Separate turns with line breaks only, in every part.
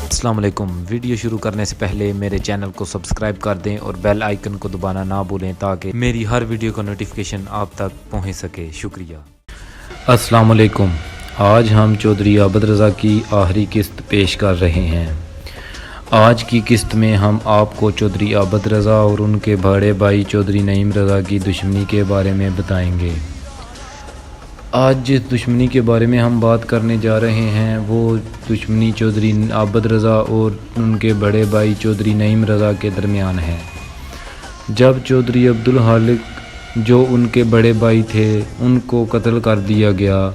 السلام علیکم۔ ویڈیو شروع کرنے سے پہلے میرے چینل کو سبسکرائب کر دیں اور بیل آئیکن کو دبانا نہ بھولیں تاکہ میری ہر ویڈیو کا نوٹیفیکیشن آپ تک پہنچ سکے۔ شکریہ۔ السلام علیکم۔ آج ہم چودھری عابد رضا کی آخری قسط پیش کر رہے ہیں۔ آج کی قسط میں ہم آپ کو چودھری عابد رضا اور ان کے بڑے بھائی چودھری نعیم رضا کی دشمنی کے بارے میں بتائیں گے۔ آج جس دشمنی کے بارے میں ہم بات کرنے جا رہے ہیں وہ دشمنی چودھری عابد رضا اور ان کے بڑے بھائی چودھری نعیم رضا کے درمیان ہے۔ جب چودھری عبدالخالق جو ان کے بڑے بھائی تھے ان کو قتل کر دیا گیا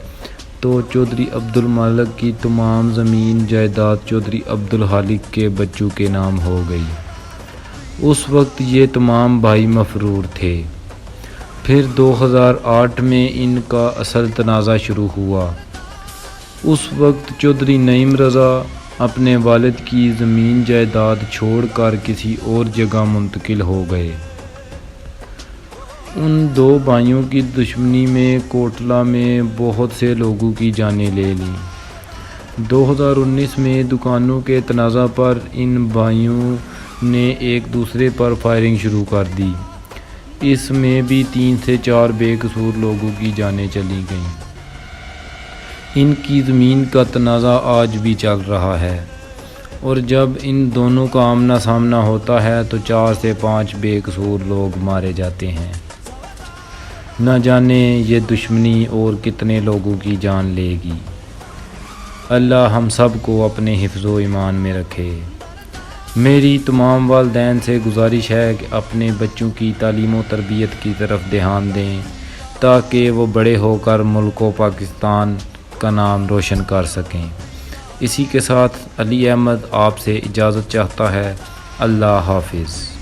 تو چودھری عبدالمالک کی تمام زمین جائیداد چودھری عبدالخالق کے بچوں کے نام ہو گئی۔ اس وقت یہ تمام بھائی مفرور تھے۔ پھر 2008 میں ان کا اصل تنازع شروع ہوا۔ اس وقت چودھری نعیم رضا اپنے والد کی زمین جائیداد چھوڑ کر کسی اور جگہ منتقل ہو گئے۔ ان دو بھائیوں کی دشمنی میں کوٹلہ میں بہت سے لوگوں کی جانیں لے لیں۔ 2019 میں دکانوں کے تنازع پر ان بھائیوں نے ایک دوسرے پر فائرنگ شروع کر دی۔ اس میں بھی 3 سے 4 بے قصور لوگوں کی جانیں چلی گئیں۔ ان کی زمین کا تنازع آج بھی چل رہا ہے اور جب ان دونوں کا آمنا سامنا ہوتا ہے تو 4 سے 5 بے قصور لوگ مارے جاتے ہیں۔ نہ جانے یہ دشمنی اور کتنے لوگوں کی جان لے گی۔ اللہ ہم سب کو اپنے حفظ و ایمان میں رکھے۔ میری تمام والدین سے گزارش ہے کہ اپنے بچوں کی تعلیم و تربیت کی طرف دھیان دیں تاکہ وہ بڑے ہو کر ملک و پاکستان کا نام روشن کر سکیں۔ اسی کے ساتھ علی احمد آپ سے اجازت چاہتا ہے۔ اللہ حافظ۔